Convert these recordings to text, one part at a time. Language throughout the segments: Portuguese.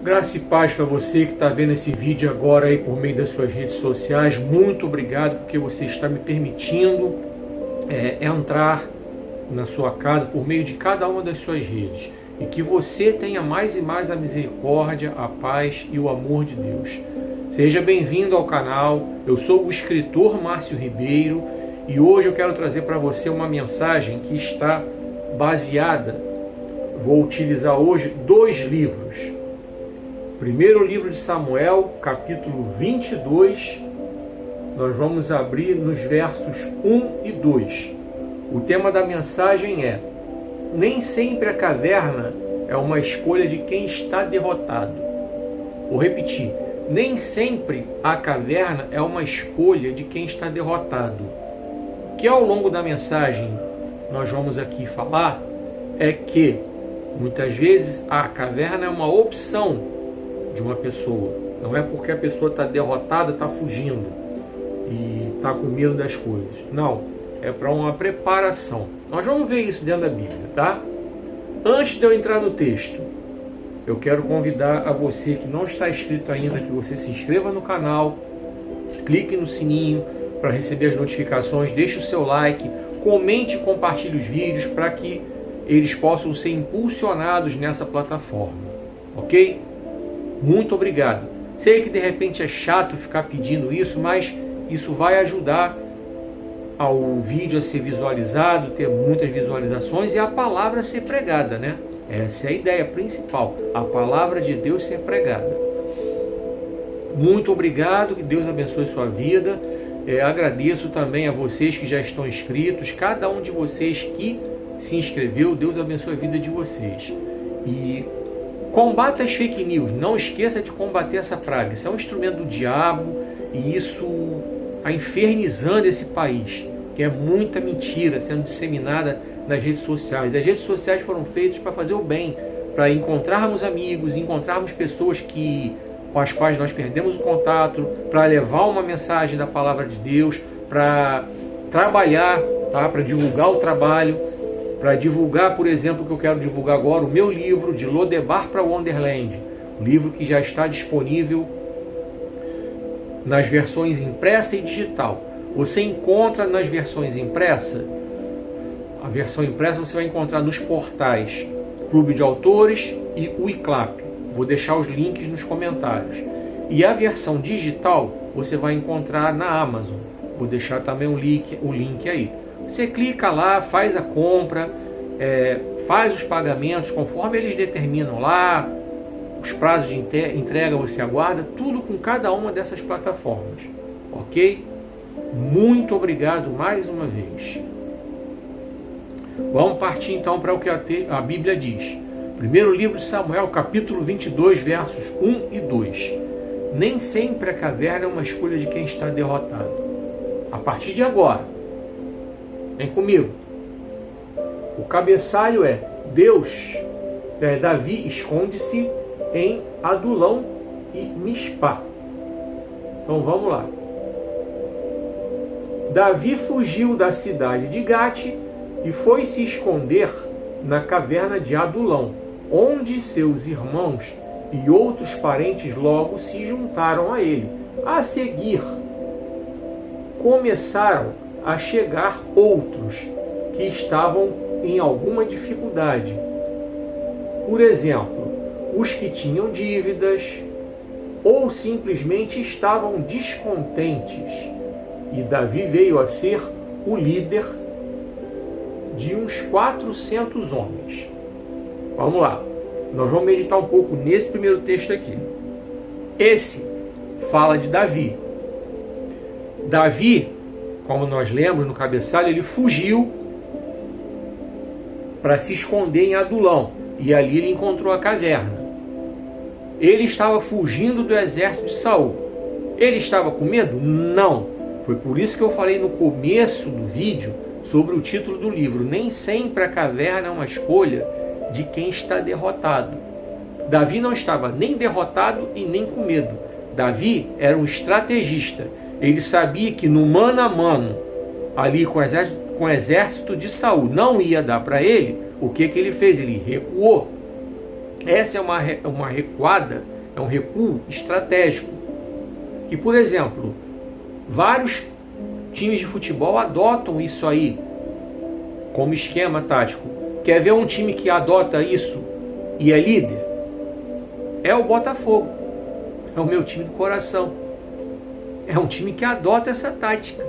Graça e paz para você que está vendo esse vídeo agora aí por meio das suas redes sociais. Muito obrigado porque você está me permitindo entrar na sua casa por meio de cada uma das suas redes. E que você tenha mais e mais a misericórdia, a paz e o amor de Deus. Seja bem-vindo ao canal. Eu sou o escritor Márcio Ribeiro e hoje eu quero trazer para você uma mensagem que está baseada. Vou utilizar hoje 2 livros. Primeiro livro de Samuel, capítulo 22, nós vamos abrir nos versos 1 e 2. O tema da mensagem é: nem sempre a caverna é uma escolha de quem está derrotado. Vou repetir: nem sempre a caverna é uma escolha de quem está derrotado. O que ao longo da mensagem nós vamos aqui falar é que muitas vezes a caverna é uma opção de uma pessoa. Não é porque a pessoa está derrotada, está fugindo e está com medo das coisas. Não, é para uma preparação. Nós vamos ver isso dentro da Bíblia, tá? Antes de eu entrar no texto, eu quero convidar a você que não está inscrito ainda, que você se inscreva no canal, clique no sininho para receber as notificações, deixe o seu like, comente e compartilhe os vídeos para que eles possam ser impulsionados nessa plataforma, ok? Muito obrigado. Sei que de repente é chato ficar pedindo isso, mas isso vai ajudar ao vídeo a ser visualizado, ter muitas visualizações e a palavra a ser pregada, né? Essa é a ideia principal, a palavra de Deus ser pregada. Muito obrigado, que Deus abençoe sua vida. Agradeço também a vocês que já estão inscritos, cada um de vocês que se inscreveu, Deus abençoe a vida de vocês. E combata as fake news, não esqueça de combater essa praga. Isso é um instrumento do diabo e isso está infernizando esse país, que é muita mentira sendo disseminada nas redes sociais. As redes sociais foram feitas para fazer o bem, para encontrarmos amigos, encontrarmos pessoas com as quais nós perdemos o contato, para levar uma mensagem da palavra de Deus, para trabalhar, tá? Para divulgar o trabalho. Para divulgar, por exemplo, o que eu quero divulgar agora, o meu livro, De Lodebar para Wonderland, um livro que já está disponível nas versões impressa e digital. Você encontra nas versões impressa, a versão impressa você vai encontrar nos portais Clube de Autores e o ICLAP. Vou deixar os links nos comentários. E a versão digital você vai encontrar na Amazon. Vou deixar também o link aí. Você clica lá, faz a compra, faz os pagamentos conforme eles determinam lá, os prazos de entrega você aguarda, tudo com cada uma dessas plataformas, ok? Muito obrigado mais uma vez. Vamos partir então para o que a Bíblia diz. Primeiro livro de Samuel, capítulo 22, versos 1 e 2. Nem sempre a caverna é uma escolha de quem está derrotado. A partir de agora, vem comigo. O cabeçalho é Davi esconde-se em Adulão e Mispá. Então vamos lá. Davi fugiu da cidade de Gate e foi se esconder na caverna de Adulão, onde seus irmãos e outros parentes logo se juntaram a ele. A seguir, começaram a chegar outros que estavam em alguma dificuldade. Por exemplo, os que tinham dívidas ou simplesmente estavam descontentes. E Davi veio a ser o líder de uns 400 homens. Vamos lá. Nós vamos meditar um pouco nesse primeiro texto aqui. Esse fala de Davi. Davi, como nós lemos no cabeçalho, ele fugiu para se esconder em Adulão. E ali ele encontrou a caverna. Ele estava fugindo do exército de Saul. Ele estava com medo? Não. Foi por isso que eu falei no começo do vídeo sobre o título do livro. Nem sempre a caverna é uma escolha de quem está derrotado. Davi não estava nem derrotado e nem com medo. Davi era um estrategista. Ele sabia que no mano a mano, ali com o exército de Saul, não ia dar para ele. O que ele fez? Ele recuou. Essa é uma recuada é um recuo estratégico. Que, por exemplo, vários times de futebol adotam isso aí como esquema tático. Quer ver um time que adota isso e é líder? É o Botafogo. É o meu time do coração. É um time que adota essa tática.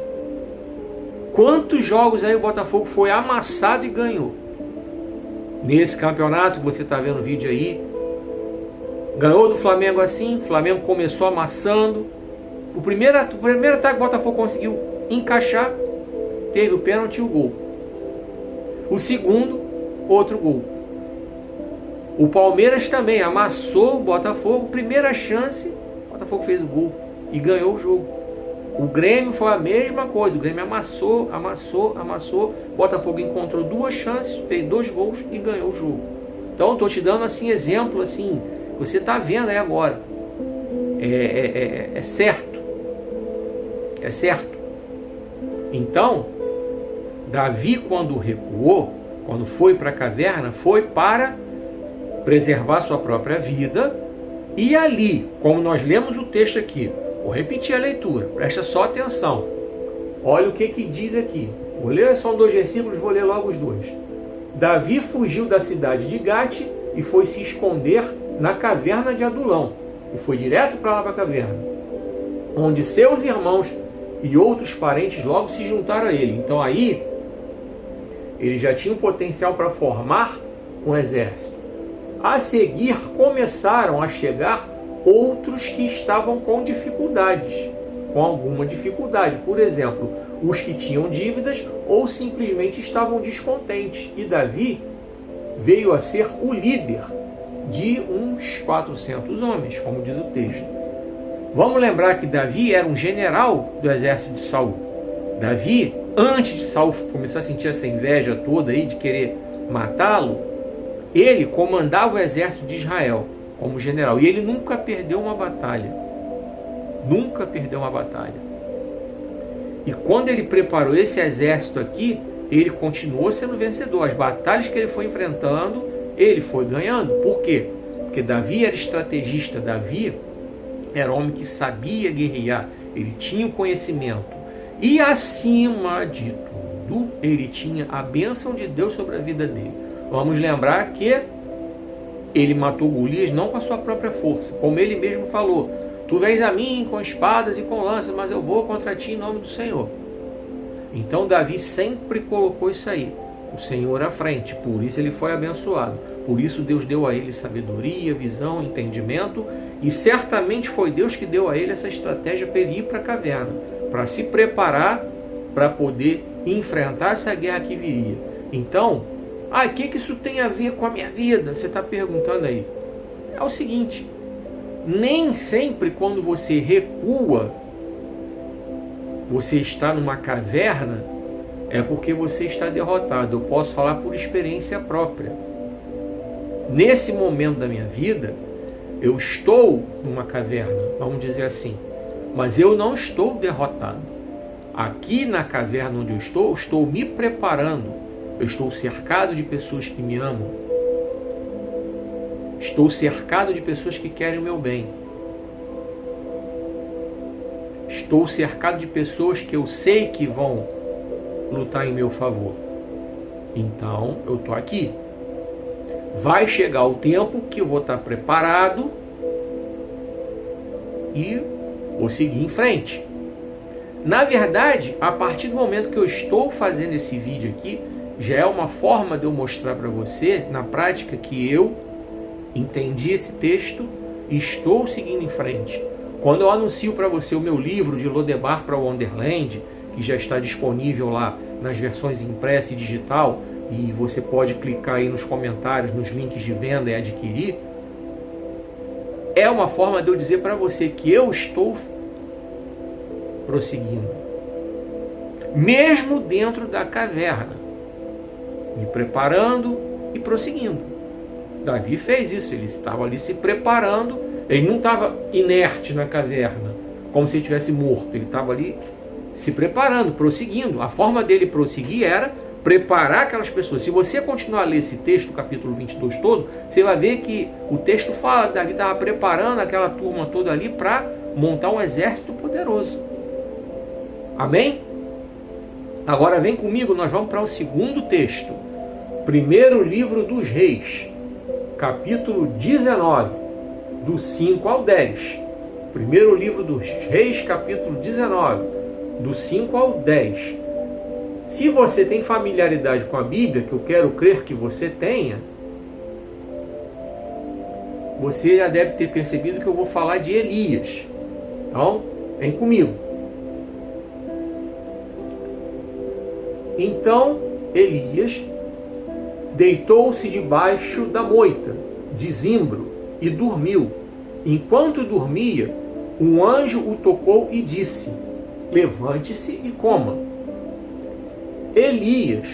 Quantos jogos aí o Botafogo foi amassado e ganhou? Nesse campeonato que você está vendo o vídeo aí, ganhou do Flamengo assim. O Flamengo começou amassando. O primeiro ataque que o Botafogo conseguiu encaixar, teve o pênalti e o gol. O segundo, outro gol. O Palmeiras também amassou o Botafogo. Primeira chance, o Botafogo fez o gol e ganhou o jogo. O Grêmio foi a mesma coisa. O Grêmio amassou. O Botafogo encontrou duas chances, fez 2 gols e ganhou o jogo. Então, estou te dando assim exemplo assim, você está vendo aí agora. É certo. É certo. Então, Davi, quando recuou, quando foi para a caverna, foi para preservar sua própria vida. E ali, como nós lemos o texto aqui, vou repetir a leitura, presta só atenção. Olha o que diz aqui. Vou ler só 2 versículos, vou ler logo os 2. Davi fugiu da cidade de Gate e foi se esconder na caverna de Adulão. E foi direto para lá para a caverna, onde seus irmãos e outros parentes logo se juntaram a ele. Então aí, ele já tinha um potencial para formar um exército. A seguir, começaram a chegar outros que estavam com dificuldades, com alguma dificuldade. Por exemplo, os que tinham dívidas ou simplesmente estavam descontentes. E Davi veio a ser o líder de uns 400 homens, como diz o texto. Vamos lembrar que Davi era um general do exército de Saul. Davi, antes de Saul começar a sentir essa inveja toda aí de querer matá-lo, ele comandava o exército de Israel como general. E ele nunca perdeu uma batalha. Nunca perdeu uma batalha. E quando ele preparou esse exército aqui, ele continuou sendo vencedor. As batalhas que ele foi enfrentando, ele foi ganhando. Por quê? Porque Davi era estrategista. Davi era homem que sabia guerrear. Ele tinha o conhecimento. E acima de tudo, ele tinha a bênção de Deus sobre a vida dele. Vamos lembrar que ele matou Golias não com a sua própria força. Como ele mesmo falou: tu vens a mim com espadas e com lanças, mas eu vou contra ti em nome do Senhor. Então Davi sempre colocou isso aí, o Senhor à frente. Por isso ele foi abençoado. Por isso Deus deu a ele sabedoria, visão, entendimento. E certamente foi Deus que deu a ele essa estratégia para ele ir para a caverna, para se preparar para poder enfrentar essa guerra que viria. Então, o que isso tem a ver com a minha vida? Você está perguntando aí. É o seguinte: nem sempre quando você recua, você está numa caverna, é porque você está derrotado. Eu posso falar por experiência própria. Nesse momento da minha vida, eu estou numa caverna, vamos dizer assim, mas eu não estou derrotado. Aqui na caverna onde eu estou me preparando. Eu estou cercado de pessoas que me amam. Estou cercado de pessoas que querem o meu bem. Estou cercado de pessoas que eu sei que vão lutar em meu favor. Então, eu estou aqui. Vai chegar o tempo que eu vou estar preparado e vou seguir em frente. Na verdade, a partir do momento que eu estou fazendo esse vídeo aqui, já é uma forma de eu mostrar para você, na prática, que eu entendi esse texto e estou seguindo em frente. Quando eu anuncio para você o meu livro de Lodebar para Wonderland, que já está disponível lá nas versões impressa e digital, e você pode clicar aí nos comentários, nos links de venda e adquirir, é uma forma de eu dizer para você que eu estou prosseguindo, mesmo dentro da caverna, me preparando e prosseguindo. Davi fez isso, ele estava ali se preparando, ele não estava inerte na caverna, como se ele estivesse morto, ele estava ali se preparando, prosseguindo. A forma dele prosseguir era preparar aquelas pessoas. Se você continuar a ler esse texto, o capítulo 22 todo, você vai ver que o texto fala que Davi estava preparando aquela turma toda ali para montar um exército poderoso. Amém? Agora vem comigo, nós vamos para o segundo texto. Primeiro livro dos Reis, capítulo 19, do 5 ao 10. Primeiro livro dos Reis, capítulo 19, do 5 ao 10. Se você tem familiaridade com a Bíblia, que eu quero crer que você tenha, você já deve ter percebido que eu vou falar de Elias. Então, vem comigo. Então, Elias deitou-se debaixo da moita de zimbro e dormiu. Enquanto dormia, um anjo o tocou e disse: levante-se e coma. Elias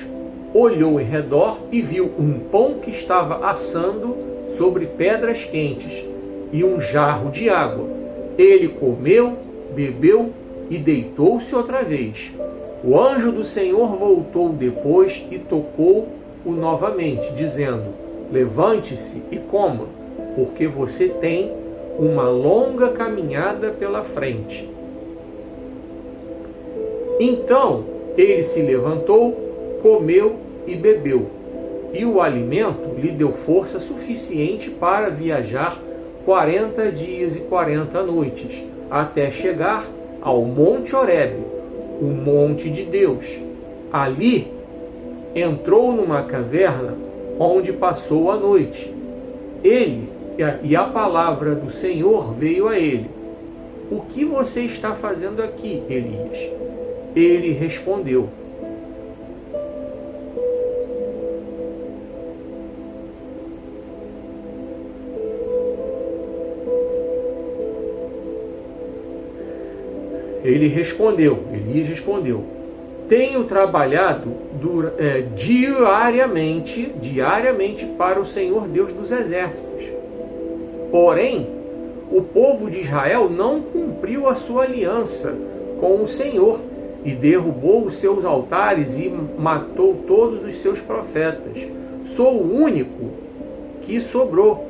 olhou em redor e viu um pão que estava assando sobre pedras quentes e um jarro de água. Ele comeu, bebeu e deitou-se outra vez. O anjo do Senhor voltou depois e tocou-o novamente, dizendo: levante-se e coma, porque você tem uma longa caminhada pela frente. Então ele se levantou, comeu e bebeu, e o alimento lhe deu força suficiente para viajar 40 dias e 40 noites, até chegar ao Monte Horebe, o monte de Deus. Ali entrou numa caverna onde passou a noite. E a palavra do Senhor veio a ele: o que você está fazendo aqui, Elias? Ele respondeu: Elias respondeu: tenho trabalhado diariamente para o Senhor Deus dos exércitos. Porém, o povo de Israel não cumpriu a sua aliança com o Senhor e derrubou os seus altares e matou todos os seus profetas. Sou o único que sobrou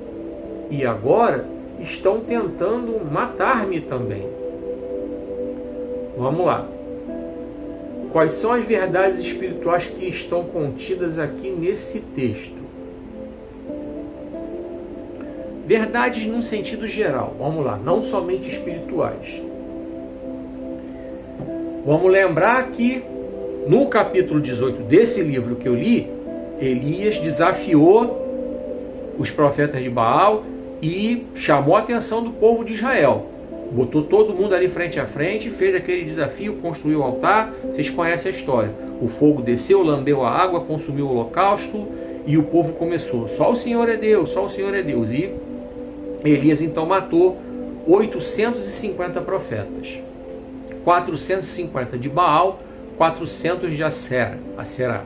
e agora estão tentando matar-me também. Vamos lá. Quais são as verdades espirituais que estão contidas aqui nesse texto? Verdades num sentido geral, vamos lá, não somente espirituais. Vamos lembrar que no capítulo 18 desse livro que eu li, Elias desafiou os profetas de Baal e chamou a atenção do povo de Israel. Botou todo mundo ali frente a frente, fez aquele desafio, construiu o altar. Vocês conhecem a história. O fogo desceu, lambeu a água, consumiu o holocausto e o povo começou: só o Senhor é Deus, só o Senhor é Deus. E Elias então matou 850 profetas. 450 de Baal, 400 de Aserá.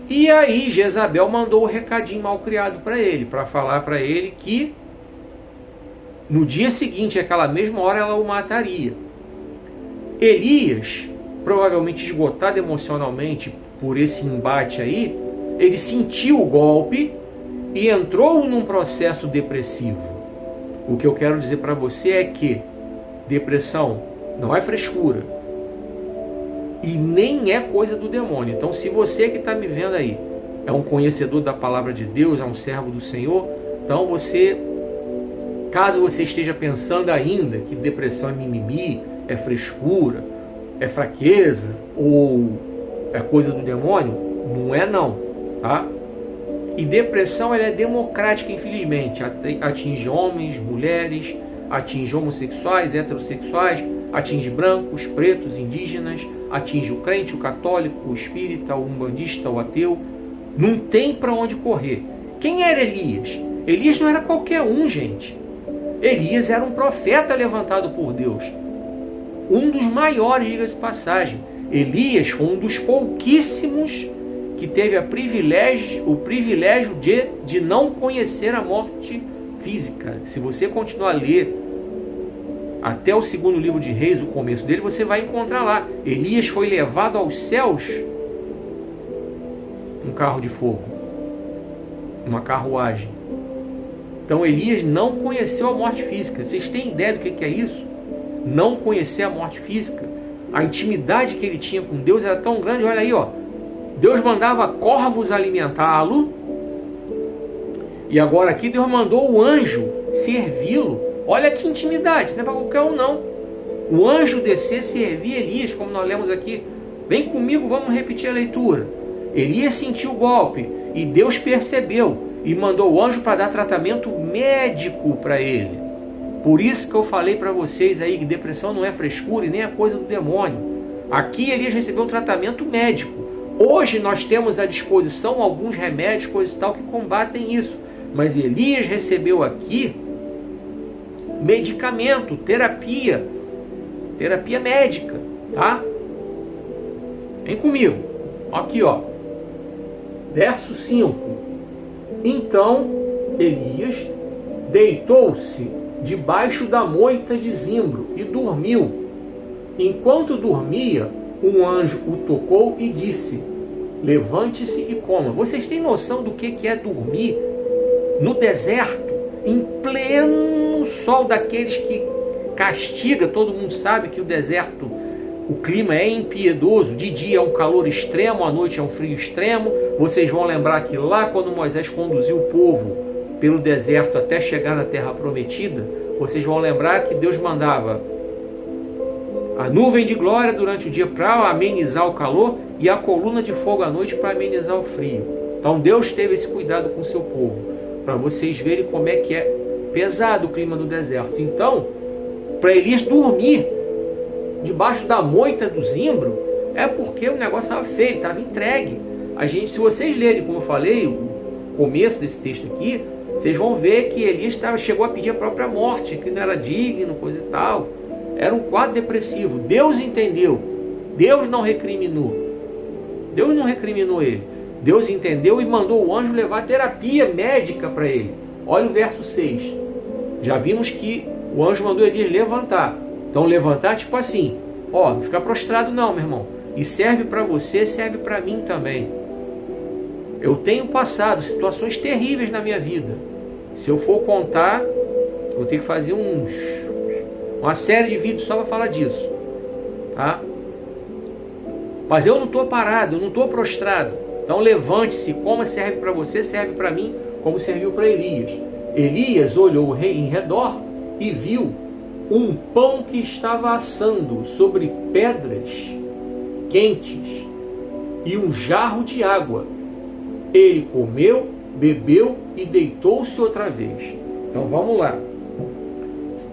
E aí Jezabel mandou o recadinho mal criado para ele, para falar para ele que no dia seguinte, àquela mesma hora, ela o mataria. Elias, provavelmente esgotado emocionalmente por esse embate aí, ele sentiu o golpe e entrou num processo depressivo. O que eu quero dizer para você é que depressão não é frescura e nem é coisa do demônio. Então, se você que está me vendo aí é um conhecedor da palavra de Deus, é um servo do Senhor, então caso você esteja pensando ainda que depressão é mimimi, é frescura, é fraqueza ou é coisa do demônio, não é não, tá? E depressão ela é democrática, infelizmente. Atinge homens, mulheres, atinge homossexuais, heterossexuais, atinge brancos, pretos, indígenas, atinge o crente, o católico, o espírita, o umbandista, o ateu. Não tem para onde correr. Quem era Elias? Elias não era qualquer um, gente. Elias era um profeta levantado por Deus. Um dos maiores, diga-se de passagem. Elias foi um dos pouquíssimos que teve o privilégio de não conhecer a morte física. Se você continuar a ler até o segundo livro de Reis, o começo dele, você vai encontrar lá. Elias foi levado aos céus um carro de fogo, uma carruagem. Então Elias não conheceu a morte física. Vocês têm ideia do que é isso? Não conhecer a morte física? A intimidade que ele tinha com Deus era tão grande. Olha aí, ó. Deus mandava corvos alimentá-lo. E agora aqui Deus mandou o anjo servi-lo. Olha que intimidade, isso não é para qualquer um não. O anjo descer, servir Elias, como nós lemos aqui. Vem comigo, vamos repetir a leitura. Elias sentiu o golpe e Deus percebeu e mandou o anjo para dar tratamento médico para ele. Por isso que eu falei para vocês aí que depressão não é frescura e nem é coisa do demônio. Aqui Elias recebeu um tratamento médico. Hoje nós temos à disposição alguns remédios, coisas e tal, que combatem isso. Mas Elias recebeu aqui medicamento, terapia médica, tá? Vem comigo. Aqui, ó. Verso 5. Então Elias deitou-se debaixo da moita de zimbro e dormiu. Enquanto dormia, um anjo o tocou e disse: levante-se e coma. Vocês têm noção do que é dormir no deserto, em pleno sol daqueles que castiga? Todo mundo sabe que o deserto, o clima é impiedoso. De dia é um calor extremo, à noite é um frio extremo. Vocês vão lembrar que lá quando Moisés conduziu o povo pelo deserto até chegar na terra prometida, vocês vão lembrar que Deus mandava a nuvem de glória durante o dia para amenizar o calor e a coluna de fogo à noite para amenizar o frio. Então Deus teve esse cuidado com o seu povo, para vocês verem como é que é pesado o clima do deserto. Então, para Elias dormir debaixo da moita do zimbro, é porque o negócio estava feio, estava entregue. Se vocês lerem, como eu falei, o começo desse texto aqui, vocês vão ver que Elias chegou a pedir a própria morte, que não era digno, coisa e tal. Era um quadro depressivo. Deus entendeu. Deus não recriminou. Deus não recriminou ele. Deus entendeu e mandou o anjo levar terapia médica para ele. Olha o verso 6. Já vimos que o anjo mandou Elias levantar. Então levantar tipo assim, ó, não ficar prostrado não, meu irmão. E serve para você, serve para mim também. Eu tenho passado situações terríveis na minha vida. Se eu for contar, vou ter que fazer uma série de vídeos só para falar disso, tá? Mas eu não estou parado, eu não estou prostrado. Então levante-se, como serve para você, serve para mim, como serviu para Elias. Elias olhou em redor e viu um pão que estava assando sobre pedras quentes e um jarro de água. Ele comeu, bebeu e deitou-se outra vez. Então vamos lá.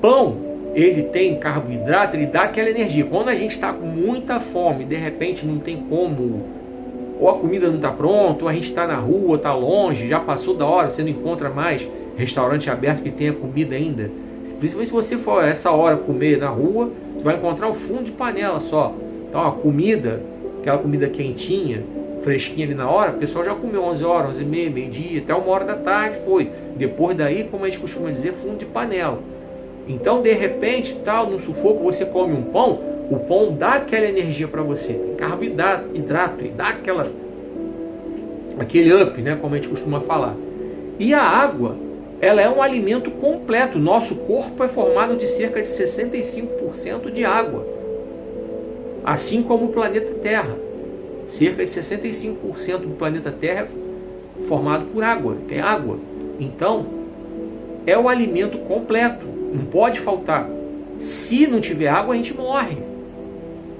Pão, ele tem carboidrato, ele dá aquela energia. Quando a gente está com muita fome, de repente não tem como, ou a comida não está pronta, ou a gente está na rua, está longe, já passou da hora, você não encontra mais restaurante aberto que tenha comida ainda. Principalmente se você for essa hora comer na rua, você vai encontrar o fundo de panela só. Então a comida, aquela comida quentinha, fresquinha ali na hora, o pessoal já comeu 11 horas, 11 e meia, meio-dia, até 1 hora da tarde foi. Depois daí, como a gente costuma dizer, fundo de panela. Então, de repente, tal, no sufoco, você come um pão, o pão dá aquela energia para você. Tem carboidrato, e dá aquele up, né, como a gente costuma falar. E a água, ela é um alimento completo. Nosso corpo é formado de cerca de 65% de água. Assim como o planeta Terra. Cerca de 65% do planeta Terra é formado por água, tem água. Então, é o alimento completo, não pode faltar. Se não tiver água, a gente morre.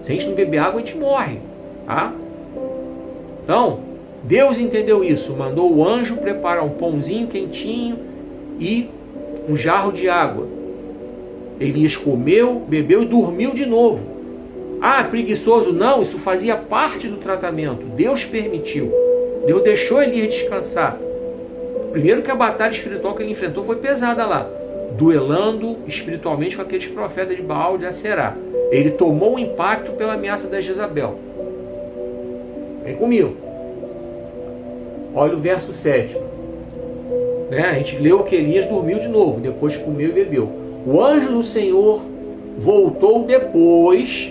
Se a gente não beber água, a gente morre. Tá? Então, Deus entendeu isso, mandou o anjo preparar um pãozinho quentinho e um jarro de água. Elias comeu, bebeu e dormiu de novo. Ah, preguiçoso? Não, isso fazia parte do tratamento. Deus permitiu. Deus deixou Elias descansar. Primeiro que a batalha espiritual que ele enfrentou foi pesada lá. Duelando espiritualmente com aqueles profetas de Baal de Aserá. Ele tomou um impacto pela ameaça da Jezabel. Vem comigo. Olha o verso 7. A gente leu que Elias dormiu de novo, depois comeu e bebeu. O anjo do Senhor voltou depois,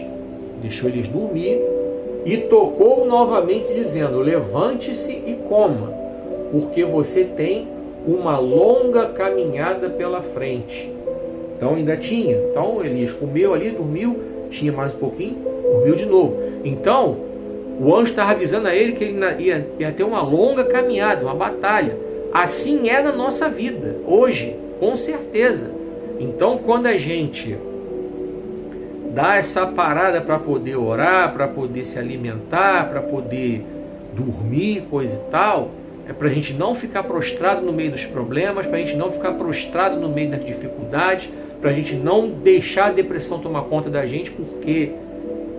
deixou Elias dormir, E tocou novamente, dizendo: levante-se e coma, porque você tem uma longa caminhada pela frente. Então ainda tinha. Então Elias comeu ali, dormiu, tinha mais um pouquinho, dormiu de novo. Então o anjo estava avisando a ele que ele ia ter uma longa caminhada, uma batalha. Assim é na nossa vida, hoje, com certeza. Então quando a gente dá essa parada para poder orar, para poder se alimentar, para poder dormir, coisa e tal, é para a gente não ficar prostrado no meio dos problemas, para a gente não ficar prostrado no meio das dificuldades, para a gente não deixar a depressão tomar conta da gente, porque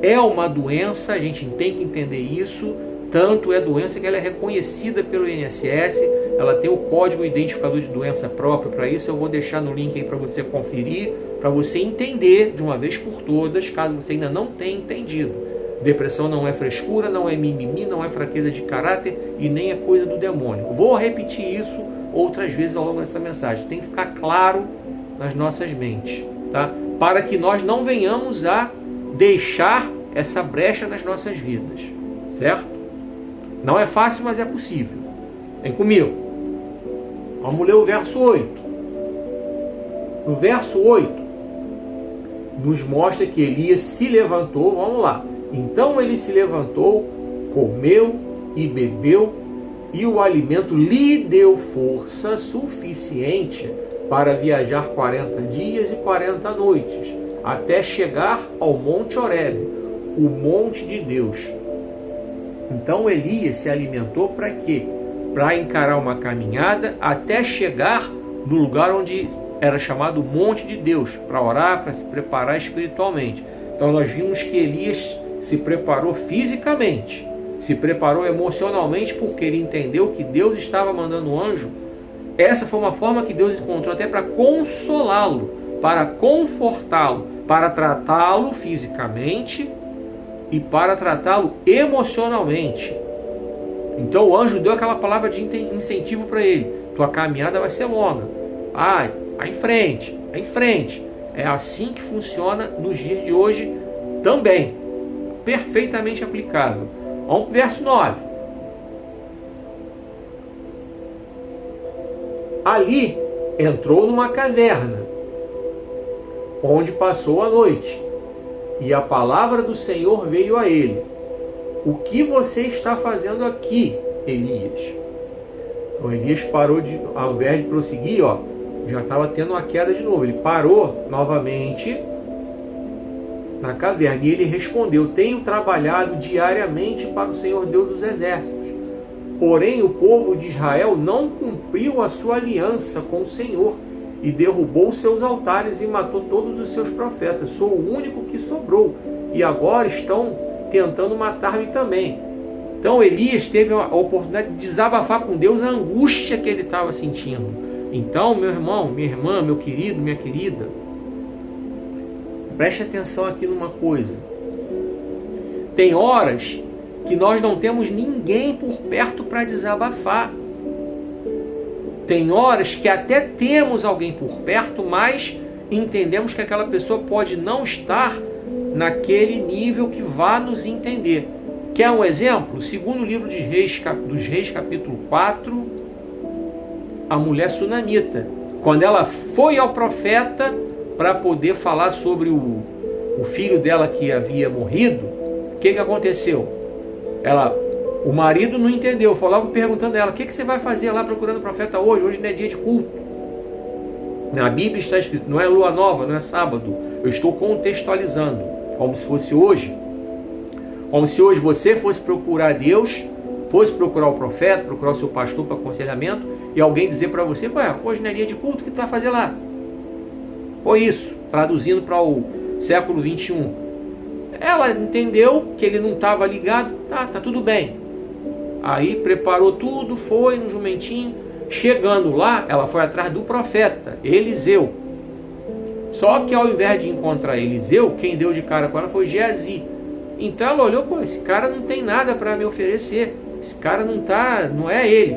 é uma doença, a gente tem que entender isso. Tanto é doença que ela é reconhecida pelo INSS, ela tem o código identificador de doença próprio para isso. Eu vou deixar no link aí para você conferir, para você entender de uma vez por todas, caso você ainda não tenha entendido. Depressão não é frescura, não é mimimi, não é fraqueza de caráter e nem é coisa do demônio. Vou repetir isso outras vezes ao longo dessa mensagem. Tem que ficar claro nas nossas mentes, tá? Para que nós não venhamos a deixar essa brecha nas nossas vidas, certo? Não é fácil, mas é possível. Vem comigo. Vamos ler o verso 8. No verso 8, nos mostra que Elias se levantou. Vamos lá. Então ele se levantou, comeu e bebeu, e o alimento lhe deu força suficiente para viajar 40 dias e 40 noites, até chegar ao Monte Horebe, o monte de Deus. Então Elias se alimentou para quê? Para encarar uma caminhada até chegar no lugar onde era chamado Monte de Deus, para orar, para se preparar espiritualmente. Então nós vimos que Elias se preparou fisicamente, se preparou emocionalmente, porque ele entendeu que Deus estava mandando um anjo. Essa foi uma forma que Deus encontrou até para consolá-lo, para confortá-lo, para tratá-lo fisicamente e para tratá-lo emocionalmente. Então o anjo deu aquela palavra de incentivo para ele: tua caminhada vai ser longa, vai em frente, vai em frente. É assim que funciona nos dias de hoje também, perfeitamente aplicável. Vamos para o verso 9. Ali entrou numa caverna, onde passou a noite, e a palavra do Senhor veio a ele: o que você está fazendo aqui, Elias? Então Elias parou, ao invés de prosseguir, já estava tendo uma queda de novo. Ele parou novamente na caverna e ele respondeu: tenho trabalhado diariamente para o Senhor Deus dos exércitos. Porém o povo de Israel não cumpriu a sua aliança com o Senhor e derrubou seus altares e matou todos os seus profetas. Sou o único que sobrou e agora estão tentando matar-me também. Então Elias teve a oportunidade de desabafar com Deus a angústia que ele estava sentindo. Então, meu irmão, minha irmã, meu querido, minha querida, preste atenção aqui numa coisa. Tem horas que nós não temos ninguém por perto para desabafar. Tem horas que até temos alguém por perto, mas entendemos que aquela pessoa pode não estar naquele nível que vá nos entender. Quer um exemplo? Segundo livro dos Reis, capítulo 4, a mulher sunamita, quando ela foi ao profeta para poder falar sobre o filho dela que havia morrido, o que aconteceu? O marido não entendeu, foi logo perguntando a ela: o que você vai fazer lá procurando o profeta hoje? Hoje não é dia de culto. Na Bíblia está escrito: não é lua nova, não é sábado. Eu estou contextualizando, como se fosse hoje. Como se hoje você fosse procurar Deus, fosse procurar o profeta, procurar o seu pastor para aconselhamento, e alguém dizer para você: hoje não é dia de culto, o que tu vai fazer lá? Foi isso, traduzindo para o século 21. Ela entendeu que ele não estava ligado, tá tudo bem. Aí preparou tudo, foi no jumentinho. Chegando lá, ela foi atrás do profeta, Eliseu. Só que ao invés de encontrar Eliseu, quem deu de cara com ela foi Geazi. Então ela olhou: esse cara não tem nada para me oferecer. Esse cara não é ele.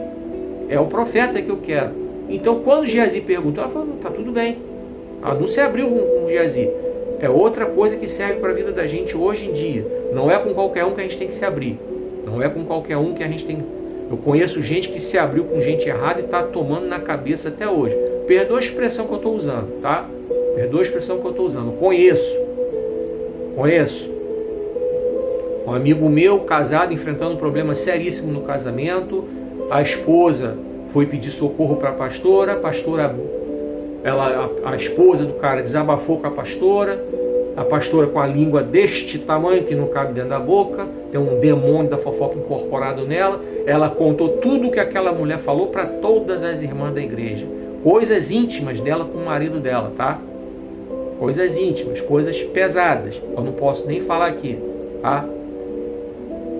É o profeta que eu quero. Então quando Geazi perguntou, ela falou: tá tudo bem. Ela não se abriu com Geazi. É outra coisa que serve para a vida da gente hoje em dia. Não é com qualquer um que a gente tem que se abrir. Não é com qualquer um que a gente tem... Eu conheço gente que se abriu com gente errada e está tomando na cabeça até hoje. Perdoa a expressão que eu estou usando, tá? Perdoa a expressão que eu estou usando. Conheço. Um amigo meu, casado, enfrentando um problema seríssimo no casamento. A esposa foi pedir socorro para a pastora. A esposa do cara desabafou com a pastora com a língua deste tamanho, que não cabe dentro da boca, tem um demônio da fofoca incorporado nela. Ela contou tudo o que aquela mulher falou para todas as irmãs da igreja. Coisas íntimas dela com o marido dela, tá? Coisas íntimas, coisas pesadas. Eu não posso nem falar aqui, tá?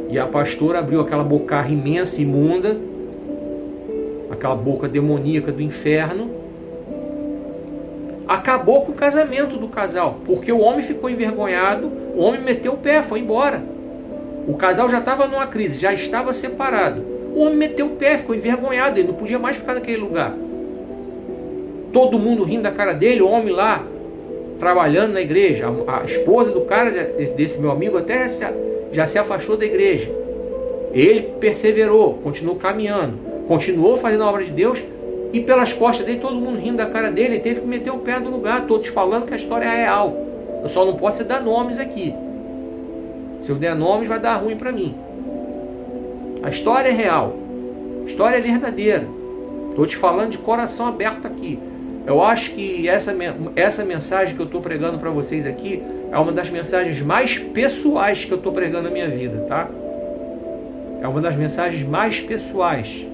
E a pastora abriu aquela bocarra imensa, imunda, aquela boca demoníaca do inferno. Acabou com o casamento do casal, porque o homem ficou envergonhado, o homem meteu o pé, foi embora. O casal já estava numa crise, já estava separado. O homem meteu o pé, ficou envergonhado, ele não podia mais ficar naquele lugar. Todo mundo rindo da cara dele, o homem lá, trabalhando na igreja. A esposa do cara, desse meu amigo, até já se afastou da igreja. Ele perseverou, continuou caminhando, continuou fazendo a obra de Deus. E pelas costas dele, todo mundo rindo da cara dele, ele teve que meter o pé no lugar, todos falando que a história é real. Eu só não posso dar nomes aqui. Se eu der nomes, vai dar ruim para mim. A história é real. A história é verdadeira. Estou te falando de coração aberto aqui. Eu acho que essa mensagem que eu estou pregando para vocês aqui é uma das mensagens mais pessoais que eu estou pregando na minha vida, tá? É uma das mensagens mais pessoais.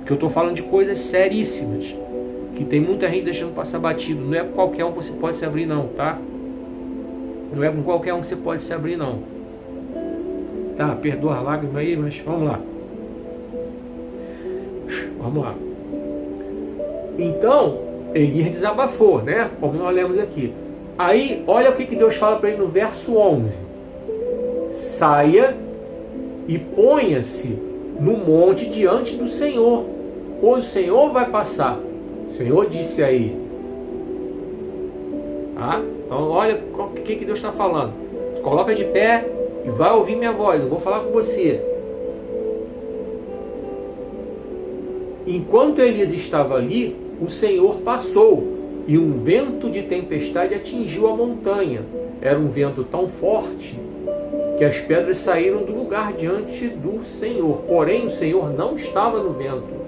Que eu estou falando de coisas seríssimas, que tem muita gente deixando passar batido. Não é com qualquer um que você pode se abrir não, tá? Não é com qualquer um que você pode se abrir não. Tá, perdoa a lágrima aí, mas vamos lá. Vamos lá. Então, Elias desabafou, né? Como nós lemos aqui. Aí, olha o que Deus fala para ele no verso 11. Saia e ponha-se no monte diante do Senhor, pois o Senhor vai passar. O Senhor disse aí. Então olha o que Deus está falando. Se coloca de pé e vai ouvir minha voz. Eu vou falar com você. Enquanto Elias estava ali, o Senhor passou e um vento de tempestade atingiu a montanha. Era um vento tão forte que as pedras saíram do lugar diante do Senhor. Porém, o Senhor não estava no vento.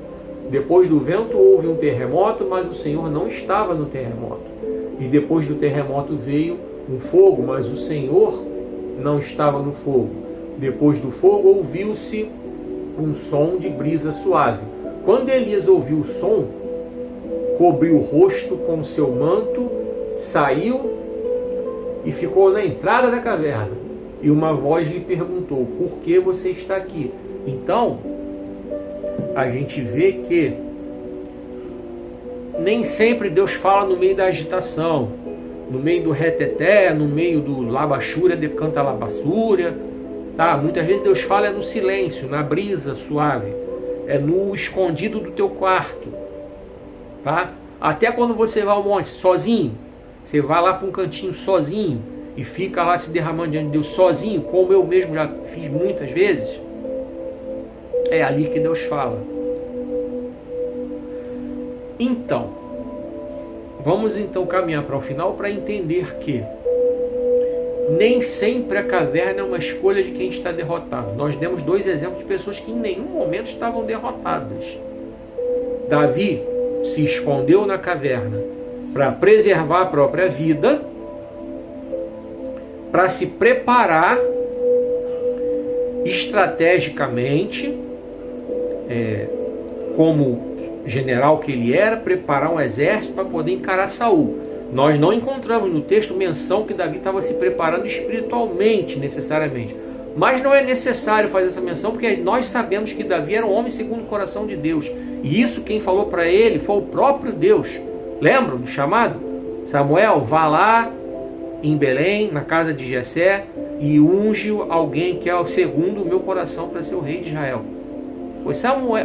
Depois do vento houve um terremoto, mas o Senhor não estava no terremoto. E depois do terremoto veio um fogo, mas o Senhor não estava no fogo. Depois do fogo ouviu-se um som de brisa suave. Quando Elias ouviu o som, cobriu o rosto com o seu manto, saiu e ficou na entrada da caverna. E uma voz lhe perguntou: por que você está aqui? Então, a gente vê que nem sempre Deus fala no meio da agitação, no meio do reteté, no meio do labachúria, decanta labassúria, tá? Muitas vezes Deus fala no silêncio, na brisa suave, é no escondido do teu quarto, tá? Até quando você vai ao monte sozinho, você vai lá para um cantinho sozinho e fica lá se derramando diante de Deus sozinho, como eu mesmo já fiz muitas vezes, é ali que Deus fala. Então, vamos então caminhar para o final para entender que nem sempre a caverna é uma escolha de quem está derrotado. Nós demos dois exemplos de pessoas que em nenhum momento estavam derrotadas. Davi se escondeu na caverna para preservar a própria vida, para se preparar estrategicamente, como general que ele era, preparar um exército para poder encarar Saul. Nós não encontramos no texto menção que Davi estava se preparando espiritualmente, necessariamente. Mas não é necessário fazer essa menção, porque nós sabemos que Davi era um homem segundo o coração de Deus. E isso quem falou para ele foi o próprio Deus. Lembram do chamado? Samuel, vá lá em Belém, na casa de Jessé, e unge alguém que é o segundo o meu coração para ser o rei de Israel.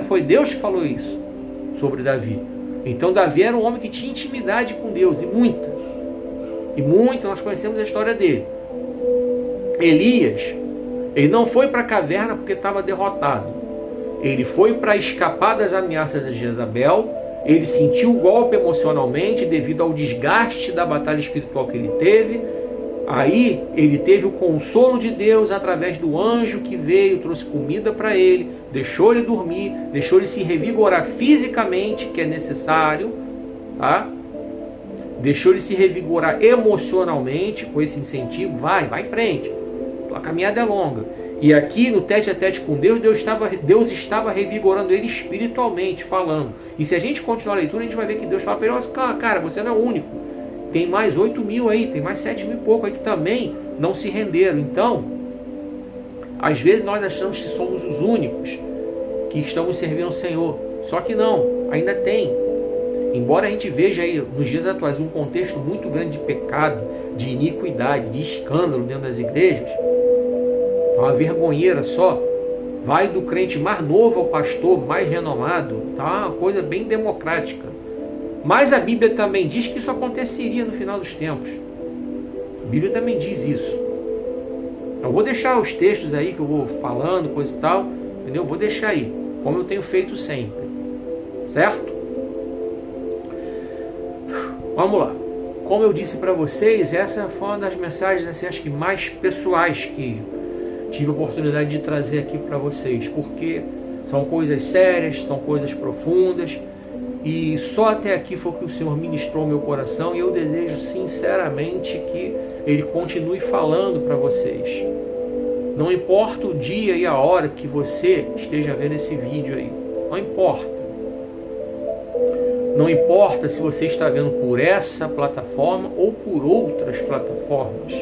Foi Deus que falou isso sobre Davi. Então Davi era um homem que tinha intimidade com Deus, e muita, nós conhecemos a história dele. Elias, ele não foi para a caverna porque estava derrotado. Ele foi para escapar das ameaças de Jezabel. Ele sentiu o golpe emocionalmente devido ao desgaste da batalha espiritual que ele teve. Aí ele teve o consolo de Deus através do anjo que veio, trouxe comida para ele, deixou ele dormir, deixou ele se revigorar fisicamente, que é necessário, tá? Deixou ele se revigorar emocionalmente com esse incentivo. Vai em frente, a caminhada é longa. E aqui no tete a tete com Deus, Deus estava revigorando ele espiritualmente, falando. E se a gente continuar a leitura, a gente vai ver que Deus fala para ele: cara, você não é o único. Tem mais 8.000 aí, tem mais 7.000 e pouco aí que também não se renderam. Então, às vezes nós achamos que somos os únicos que estamos servindo ao Senhor. Só que não, ainda tem. Embora a gente veja aí nos dias atuais um contexto muito grande de pecado, de iniquidade, de escândalo dentro das igrejas, uma vergonheira só. Vai do crente mais novo ao pastor mais renomado, tá? Uma coisa bem democrática. Mas a Bíblia também diz que isso aconteceria no final dos tempos. A Bíblia também diz isso. Eu vou deixar os textos aí que eu vou falando, coisa e tal, entendeu? Vou deixar aí, como eu tenho feito sempre. Certo? Vamos lá. Como eu disse para vocês, essa foi uma das mensagens, assim, acho que mais pessoais que tive a oportunidade de trazer aqui para vocês, porque são coisas sérias, são coisas profundas, e só até aqui foi o que o Senhor ministrou ao meu coração, e eu desejo sinceramente que Ele continue falando para vocês. Não importa o dia e a hora que você esteja vendo esse vídeo aí, não importa. Não importa se você está vendo por essa plataforma ou por outras plataformas,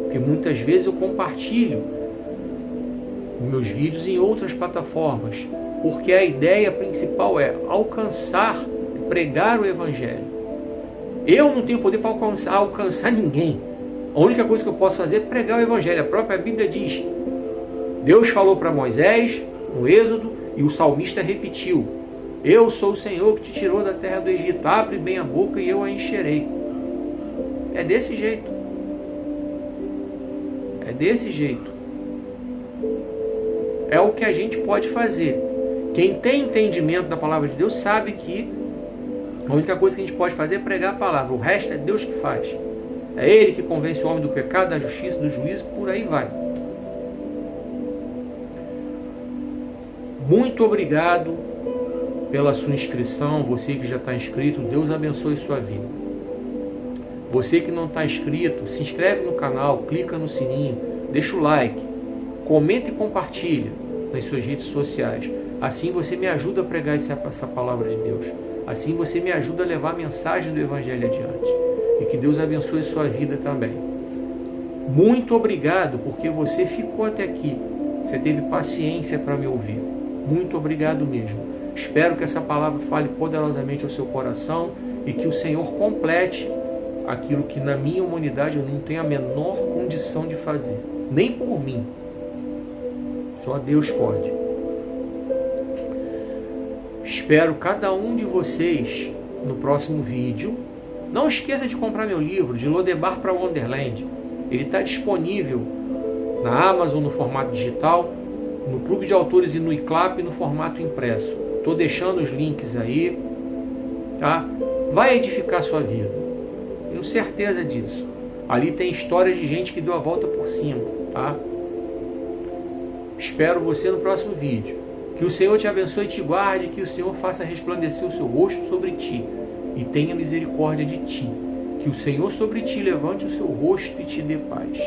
porque muitas vezes eu compartilho meus vídeos em outras plataformas, porque a ideia principal é alcançar, pregar o Evangelho. Eu não tenho poder para alcançar ninguém. A única coisa que eu posso fazer é pregar o Evangelho. A própria Bíblia diz, Deus falou para Moisés no Êxodo, e o salmista repetiu: eu sou o Senhor que te tirou da terra do Egito, abre bem a boca e eu a encherei. É desse jeito. É desse jeito. É o que a gente pode fazer. Quem tem entendimento da palavra de Deus sabe que a única coisa que a gente pode fazer é pregar a palavra. O resto é Deus que faz. É Ele que convence o homem do pecado, da justiça, do juízo, por aí vai. Muito obrigado pela sua inscrição. Você que já está inscrito, Deus abençoe sua vida. Você que não está inscrito, se inscreve no canal, clica no sininho, deixa o like, comenta e compartilha nas suas redes sociais. Assim você me ajuda a pregar essa palavra de Deus. Assim você me ajuda a levar a mensagem do Evangelho adiante. E que Deus abençoe sua vida também. Muito obrigado porque você ficou até aqui. Você teve paciência para me ouvir. Muito obrigado mesmo. Espero que essa palavra fale poderosamente ao seu coração e que o Senhor complete aquilo que na minha humanidade eu não tenho a menor condição de fazer. Nem por mim. Só Deus pode. Espero cada um de vocês no próximo vídeo. Não esqueça de comprar meu livro, De Lodebar para Wonderland. Ele está disponível na Amazon no formato digital, no Clube de Autores e no iClap no formato impresso. Estou deixando os links aí, tá? Vai edificar sua vida. Tenho certeza disso. Ali tem histórias de gente que deu a volta por cima, tá? Espero você no próximo vídeo. Que o Senhor te abençoe e te guarde, que o Senhor faça resplandecer o seu rosto sobre ti e tenha misericórdia de ti. Que o Senhor sobre ti levante o seu rosto e te dê paz.